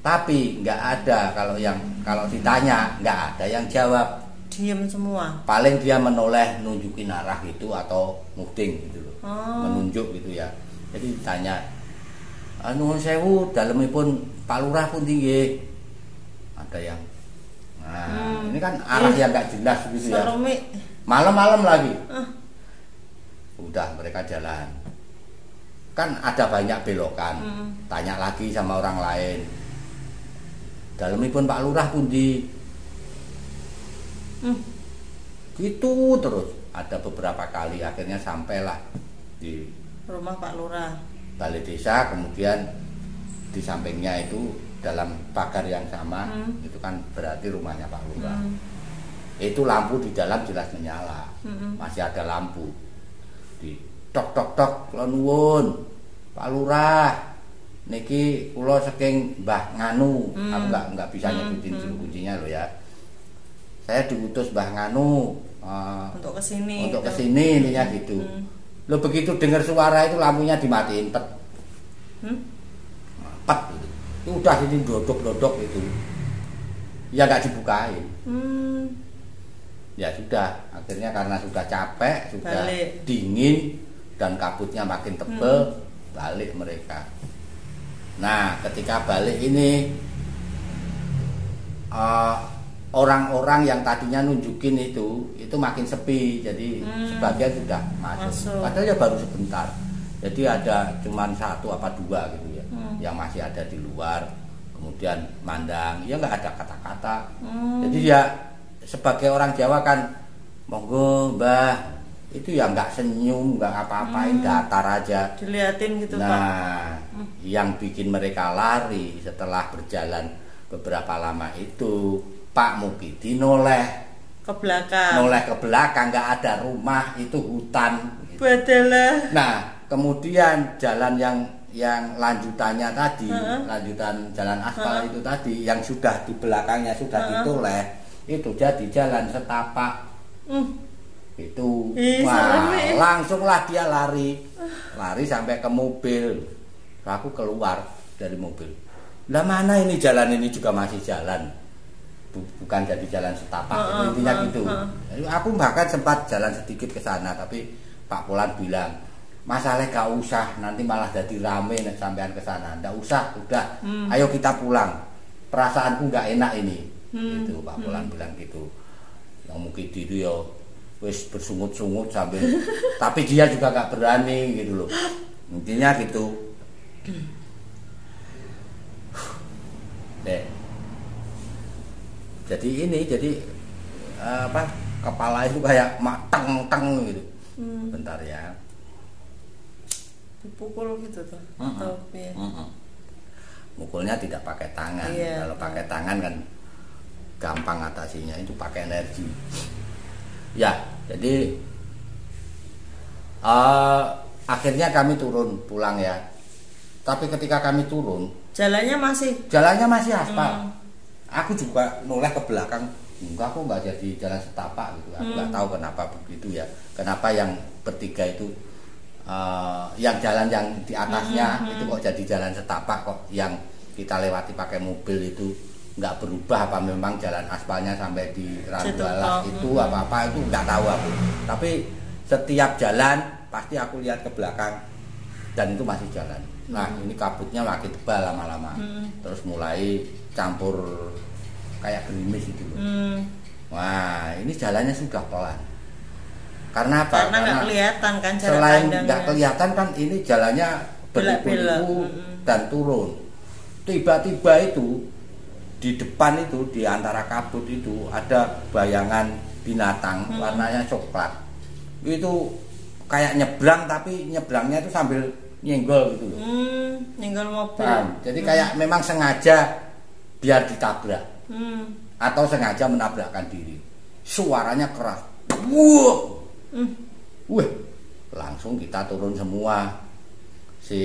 tapi nggak ada kalau ditanya nggak ada yang jawab, diem semua. Paling dia menoleh nunjukin arah gitu atau muding gitu loh, menunjuk gitu ya. Jadi ditanya, nuwun sewu dalemipun Pak Lurah pun tinggi, ada yang ini kan arah yang nggak jelas gitu ya. Malam-malam lagi udah mereka jalan. Kan ada banyak belokan. Tanya lagi sama orang lain. Dalemipun Pak Lurah pundi. Gitu terus. Ada beberapa kali akhirnya sampailah di rumah Pak Lurah. Balai desa, kemudian di sampingnya itu dalam pagar yang sama, itu kan berarti rumahnya Pak Lurah. Itu lampu di dalam jelas menyala. Masih ada lampu. Di tok kula nuwun Pak Lurah niki kula saking Mbah Nganu. Aku enggak bisa nyebutin juru kuncinya loh ya. Saya diutus Mbah Nganu untuk kesini gitu. Intinya gitu. Lo begitu dengar suara itu lampunya dimatiin pet gitu. Itu udah ini dodok itu ya nggak dibukain. Ya sudah, akhirnya karena sudah capek, sudah dingin dan kabutnya makin tebal, balik mereka. Nah, ketika balik ini orang-orang yang tadinya nunjukin itu makin sepi, jadi sebagian sudah masuk. Padahal ya baru sebentar. Jadi ada cuman 1 apa 2 gitu ya, yang masih ada di luar. Kemudian mandang, ya nggak ada kata-kata. Jadi ya sebagai orang Jawa kan, monggo Mbah. Itu ya nggak senyum, nggak apa-apain, datar aja. Diliatin gitu Pak. Nah, yang bikin mereka lari setelah berjalan beberapa lama itu Pak Mukidi noleh ke belakang, nggak ada rumah, itu hutan. Badalah. Nah, kemudian jalan yang lanjutannya tadi, lanjutan jalan aspal itu tadi, yang sudah di belakangnya sudah ditoleh, itu jadi jalan setapak. Itu wah, langsunglah dia lari sampai ke mobil. Aku keluar dari mobil. Lah mana ini jalan ini juga masih jalan, bukan jadi jalan setapak. Intinya gitu. Aku bahkan sempat jalan sedikit ke sana, tapi Pak Polan bilang, masalah gak usah, nanti malah jadi rame sampean ke sana. Nggak usah, udah. Ayo kita pulang. Perasaanku nggak enak ini. Itu Pak Polan bilang gitu. Yang mungkin itu ya wis bersungut-sungut sambil tapi dia juga gak berani gitu loh. Intinya gitu. Jadi ini apa, kepala itu kayak mateng-teng gitu. Bentar ya. Dipukul gitu tuh. Atau mukulnya tidak pakai tangan. Kalau pakai tangan kan gampang atasinya, itu pakai energi. Ya, jadi akhirnya kami turun pulang ya. Tapi ketika kami turun, jalannya masih aspal. Aku juga noleh ke belakang, enggak, aku nggak jadi jalan setapak gitu. Aku nggak tahu kenapa begitu ya. Kenapa yang bertiga itu yang jalan yang di atasnya itu kok jadi jalan setapak, kok yang kita lewati pakai mobil itu nggak berubah, apa memang jalan aspalnya sampai di Randu Alas itu apa itu nggak tahu aku. Tapi setiap jalan pasti aku lihat ke belakang dan itu masih jalan. Nah ini kabutnya makin tebal lama-lama, terus mulai campur kayak gerimis itu loh. Wah ini jalannya sudah pelan. Karena apa? Karena nggak kelihatan kan jalan selain pandangnya. Nggak kelihatan kan ini jalannya berliku-liku dan turun. Tiba-tiba itu di depan itu, di antara kabut itu ada bayangan binatang warnanya coklat. Itu kayak nyebrang, tapi nyebrangnya itu sambil nyenggol gitu loh. Nyenggol mobil. Jadi kayak memang sengaja biar ditabrak. Atau sengaja menabrakkan diri. Suaranya keras. Wuh. Wih. Langsung kita turun semua. Si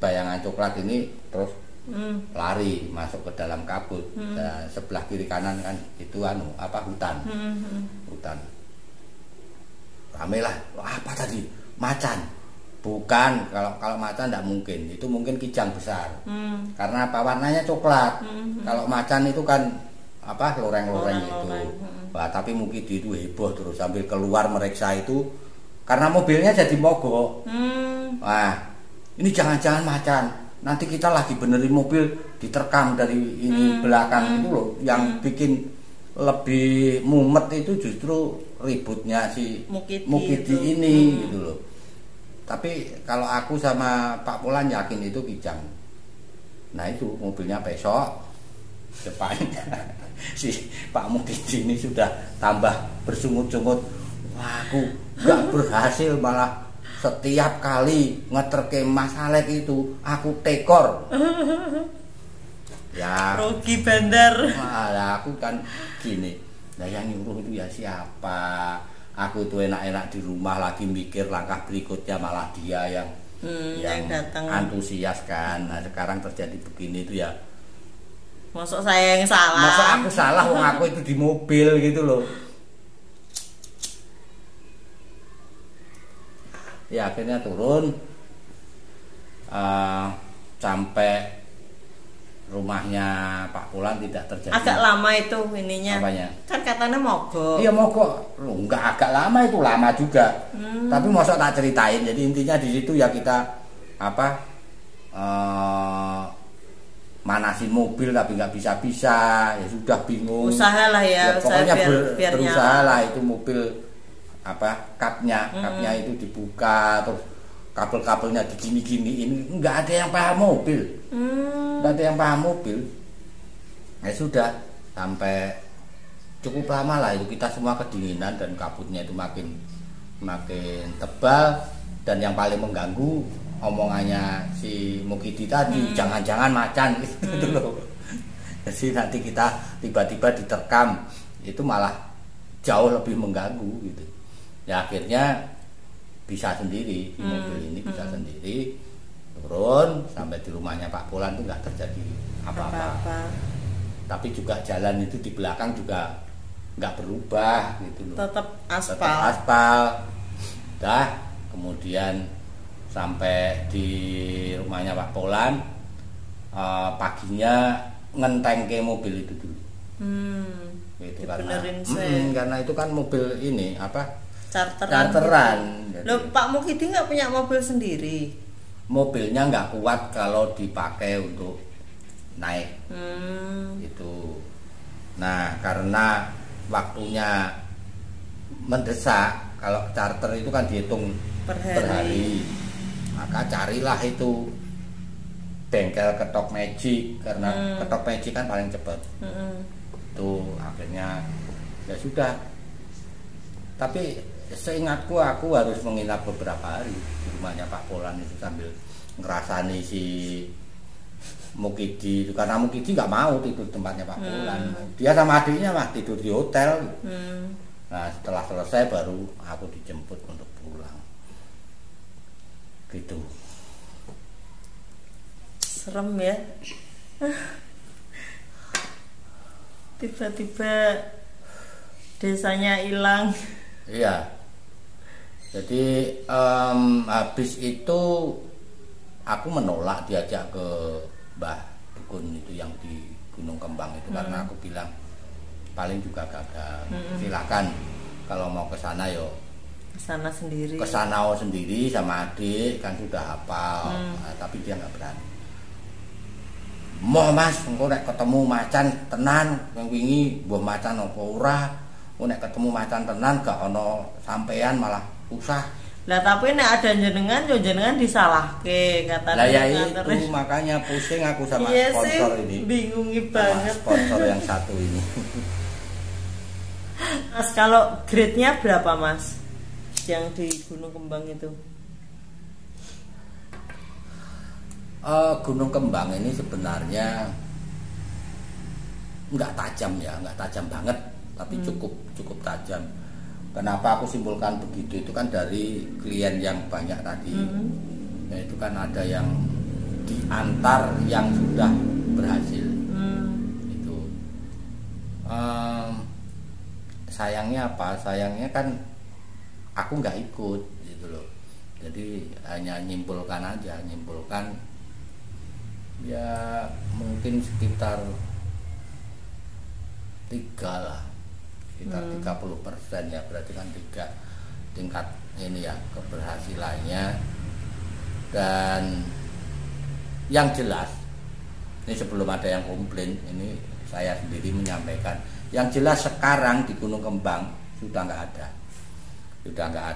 bayangan coklat ini terus lari masuk ke dalam kabut. Nah, sebelah kiri kanan kan itu hutan. Hutan. Rame lah. Apa tadi? Macan. Bukan, kalau macan tidak mungkin. Itu mungkin kijang besar. Karena apa? Warnanya coklat. Kalau macan itu kan apa, loreng-loreng itu. Wah, tapi mungkin itu heboh terus sambil keluar meriksa itu karena mobilnya jadi mogok. Wah, ini jangan-jangan macan. Nanti kita lagi benerin mobil diterkam dari ini belakang itu loh. Yang bikin lebih mumet itu justru ributnya si Mukidi ini gitu loh. Tapi kalau aku sama Pak Polan yakin itu kijang. Nah itu mobilnya besok depannya si Pak Mukidi ini sudah tambah bersungut-sungut. Wah, aku gak berhasil, malah setiap kali ngeterke Mas Alek itu aku tekor. Ya rugi bandar. Nah, aku kan gini. Nah yang nyuruh itu ya siapa? Aku itu enak-enak di rumah lagi mikir langkah berikutnya, malah dia yang datang antusias kan. Nah sekarang terjadi begini itu ya. Masuk saya yang salah. Masa aku salah, wong aku itu di mobil gitu loh. Ya akhirnya turun sampai rumahnya Pak Polan tidak terjadi. Agak lama itu ininya. Apanya? Kan katanya mogok. Iya mogok. Loh, enggak agak lama, itu lama juga. Tapi masa tak ceritain. Jadi intinya di situ ya kita manasin mobil tapi nggak bisa-bisa. Ya sudah bingung. Usaha lah ya. Pokoknya biar berusaha lah itu mobil kapnya itu dibuka, terus kabel-kabelnya digini-giniin. Nggak ada yang paham mobil. Nggak ada yang paham mobil. Ya sudah, sampai cukup lama lah itu kita semua kedinginan dan kabutnya itu makin tebal. Dan yang paling mengganggu omongannya si Mukidi tadi, jangan-jangan macan gitu loh. Jadi nanti kita tiba-tiba diterkam, itu malah jauh lebih mengganggu gitu. Ya akhirnya bisa sendiri, di mobil ini bisa sendiri. turun sampai di rumahnya Pak Polan itu nggak terjadi apa-apa. Tapi juga jalan itu di belakang juga nggak berubah gitu loh. Tetap aspal. Tetap aspal. Dah, kemudian sampai di rumahnya Pak Polan, paginya ngentengke mobil itu dulu. Itu karena itu kan mobil ini apa? Charteran. Loh, Pak Mukidi nggak punya mobil sendiri? Mobilnya nggak kuat kalau dipakai untuk naik. Itu. Nah, karena waktunya mendesak, kalau charter itu kan dihitung per hari. Maka carilah itu bengkel ketok magic, karena ketok magic kan paling cepat. Itu akhirnya ya sudah. Tapi seingatku aku harus menginap beberapa hari di rumahnya Pak Polan itu sambil ngerasani si Mukidi itu, karena Mukidi nggak mau tidur di tempatnya Pak Polan. Dia sama adiknya mah tidur di hotel. Nah, setelah selesai baru aku dijemput untuk pulang. Gitu. Serem ya. Tiba-tiba desanya hilang. Iya. Jadi habis itu aku menolak diajak ke Mbah Dukun itu yang di Gunung Kembang itu, karena aku bilang paling juga gagal. Silakan kalau mau ke sana yo kesana sendiri. Kesana sendiri sama adik kan sudah hafal. Nah, tapi dia nggak berani. Mau Mas, engko nek ketemu macan tenan yang wingi mbah macan apa ora? Nek ketemu macan tenan gak ono sampean malah usah. Lah tapi nek ada jenengan yo jenengan disalahke katanya. Lah ya itu makanya pusing aku sama sponsor sih, ini. Bingungi banget Sponsor yang satu ini. Mas, kalau grade-nya berapa Mas? Yang di Gunung Kembang itu? Gunung Kembang ini sebenarnya nggak tajam ya, nggak tajam banget, tapi cukup tajam. Kenapa aku simpulkan begitu? Itu kan dari klien yang banyak tadi. Ya, itu kan ada yang diantar yang sudah berhasil. Itu sayangnya apa? Sayangnya kan aku nggak ikut gitu loh. Jadi hanya nyimpulkan aja, ya mungkin sekitar 3 lah, sekitar 30% ya, berarti kan 3 tingkat ini ya keberhasilannya. Dan yang jelas ini sebelum ada yang komplain, ini saya sendiri menyampaikan, yang jelas sekarang di Gunung Kembang sudah nggak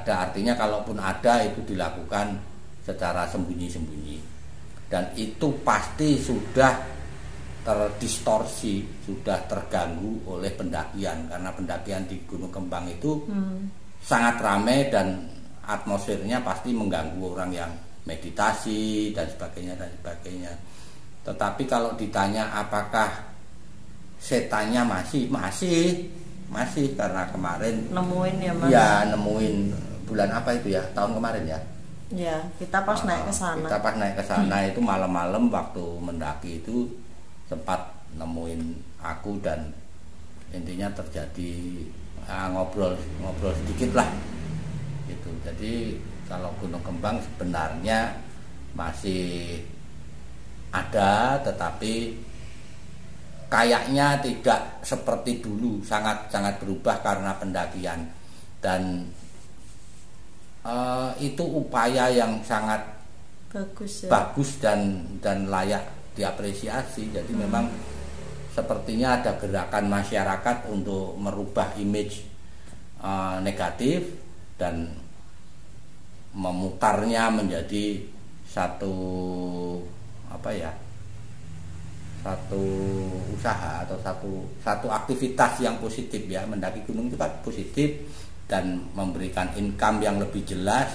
ada, artinya kalaupun ada itu dilakukan secara sembunyi-sembunyi. Dan itu pasti sudah terdistorsi, sudah terganggu oleh pendakian, karena pendakian di Gunung Kembang itu sangat ramai dan atmosfernya pasti mengganggu orang yang meditasi dan sebagainya. Tetapi kalau ditanya apakah setannya masih karena kemarin nemuin ya Mas? Ya nemuin bulan apa itu ya, tahun kemarin ya. Ya, kita pas naik ke sana. Kita pas naik ke sana itu malam-malam waktu mendaki itu sempat nemuin aku, dan intinya terjadi ngobrol sedikit lah gitu. Jadi kalau Gunung Kembang sebenarnya masih ada, tetapi kayaknya tidak seperti dulu, sangat berubah karena pendakian. Dan itu upaya yang sangat bagus dan layak diapresiasi. Jadi memang sepertinya ada gerakan masyarakat untuk merubah image negatif dan memutarnya menjadi satu usaha atau satu aktivitas yang positif ya. Mendaki gunung itu kan positif dan memberikan income yang lebih jelas,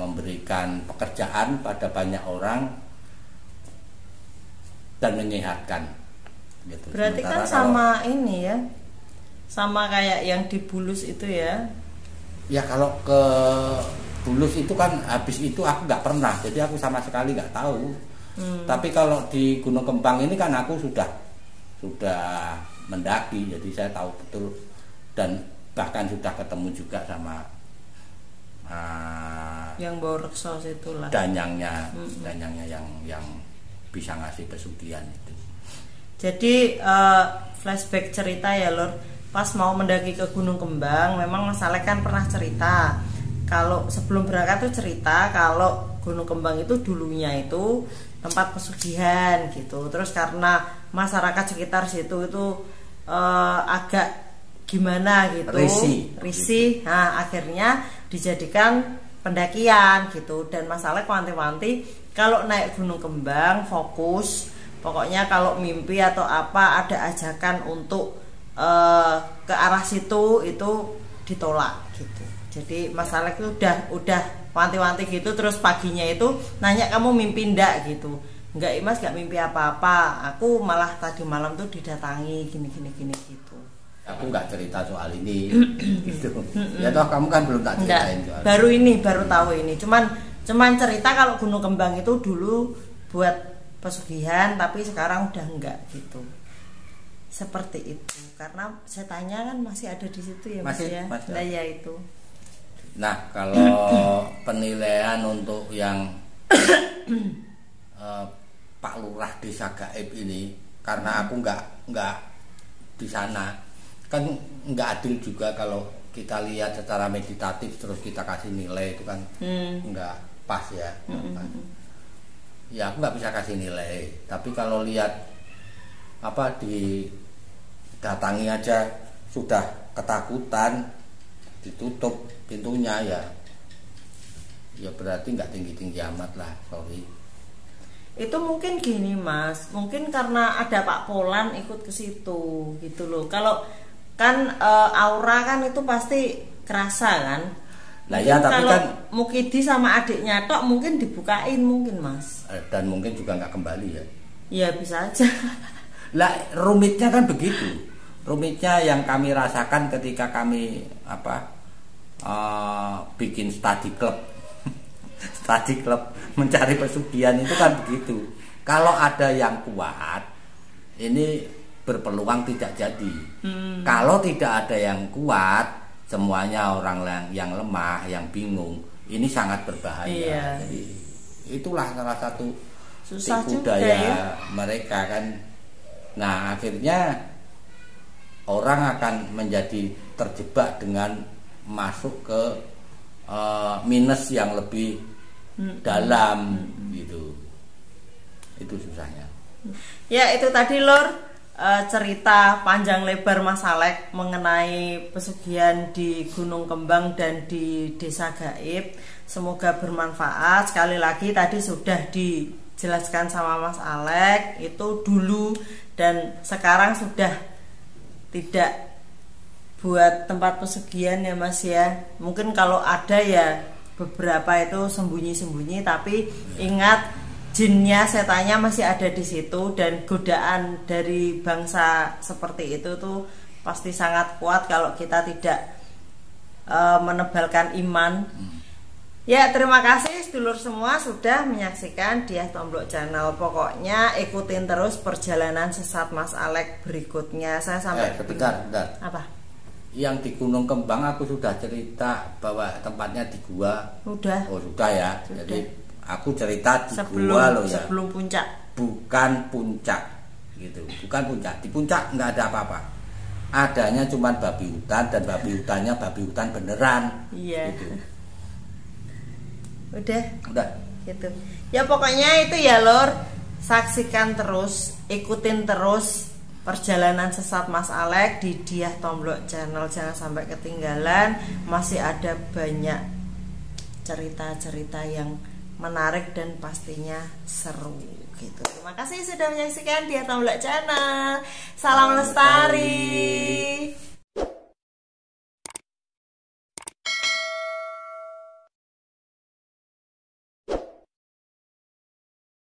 memberikan pekerjaan pada banyak orang dan menyehatkan gitu. Berarti sementara kan sama ini ya, sama kayak yang di Bulus itu ya. Ya kalau ke Bulus itu kan habis itu aku nggak pernah, jadi aku sama sekali nggak tahu. Tapi kalau di Gunung Kembang ini kan aku sudah mendaki, jadi saya tahu betul dan bahkan sudah ketemu juga sama yang bawa reksa itulah. Danyangnya yang bisa ngasih pesugihan itu. Jadi flashback cerita ya Lur, pas mau mendaki ke Gunung Kembang, memang Mas Alek kan pernah cerita kalau sebelum berangkat tuh cerita kalau Gunung Kembang itu dulunya itu tempat pesugihan gitu. Terus karena masyarakat sekitar situ itu agak gimana gitu, risih. Nah, akhirnya dijadikan pendakian gitu. Dan Mas Alek wanti-wanti kalau naik Gunung Kembang fokus, pokoknya kalau mimpi atau apa ada ajakan untuk ke arah situ itu ditolak gitu. Jadi Mas Alek itu udah wanti-wanti gitu. Terus paginya itu nanya kamu mimpi ndak gitu. Enggak Mas, enggak mimpi apa-apa. Aku malah tadi malam tuh didatangi gini gitu. Aku nggak cerita soal ini gitu. Ya toh kamu kan belum tak ceritain soal. Baru tahu ini. Cuman cerita kalau Gunung Kembang itu dulu buat pesugihan, tapi sekarang udah enggak gitu. Seperti itu. Karena saya tanya kan masih ada di situ ya Mas ya. Nah ya itu. Nah, kalau penilaian untuk yang Pak Lurah Desa Gaib ini, karena aku nggak di sana, kan nggak adil juga kalau kita lihat secara meditatif terus kita kasih nilai, itu kan nggak pas ya. Ya aku nggak bisa kasih nilai, tapi kalau lihat apa didatangi aja sudah ketakutan, ditutup pintunya, ya berarti nggak tinggi-tinggi amat lah, sorry. Itu mungkin gini Mas, mungkin karena ada Pak Polan ikut ke situ gitu loh. Kalau kan aura kan itu pasti kerasa kan. Nah ya, tapi kalau kan Mukidi sama adiknya tok mungkin dibukain mungkin Mas. Dan mungkin juga nggak kembali ya. Iya bisa aja. Lah rumitnya kan begitu. Rumitnya yang kami rasakan ketika kami bikin study club mencari pesugihan itu kan begitu. Kalau ada yang kuat ini berpeluang tidak jadi. Kalau tidak ada yang kuat, semuanya orang yang lemah, yang bingung, ini sangat berbahaya. Iya. Jadi itulah salah satu susah tipu juga daya ya mereka kan. Nah akhirnya orang akan menjadi terjebak dengan masuk ke minus yang lebih dalam gitu. Itu susahnya. Ya itu tadi Lur, cerita panjang lebar Mas Alek mengenai pesugihan di Gunung Kembang dan di Desa Gaib. Semoga bermanfaat. Sekali lagi tadi sudah dijelaskan sama Mas Alek itu dulu dan sekarang sudah tidak buat tempat pesugihan ya Mas ya. Mungkin kalau ada ya beberapa itu sembunyi-sembunyi, tapi ingat jinnya, setannya masih ada di situ dan godaan dari bangsa seperti itu tuh pasti sangat kuat kalau kita tidak menebalkan iman. Ya terima kasih sedulur semua sudah menyaksikan Diah Tomblok Channel. Pokoknya ikutin terus perjalanan sesat Mas Alek berikutnya. Saya sampai bentar. Apa? Yang di Gunung Kembang aku sudah cerita bahwa tempatnya di gua. Udah. Oh sudah ya. Sudah. Jadi aku cerita di sebelum, gua loh ya. Sebelum puncak. Bukan puncak gitu. Bukan puncak. Di puncak nggak ada apa-apa. Adanya cuma babi hutan dan babi hutannya babi hutan beneran. Iya. Gitu. Udah. Gitu. Ya pokoknya itu ya Lur. Saksikan terus, ikutin terus perjalanan sesat Mas Alek di Diah Tomblok Channel. Jangan sampai ketinggalan. Masih ada banyak cerita-cerita yang menarik dan pastinya seru gitu. Terima kasih sudah menyaksikan Diah Tomblok Channel. Salam lestari.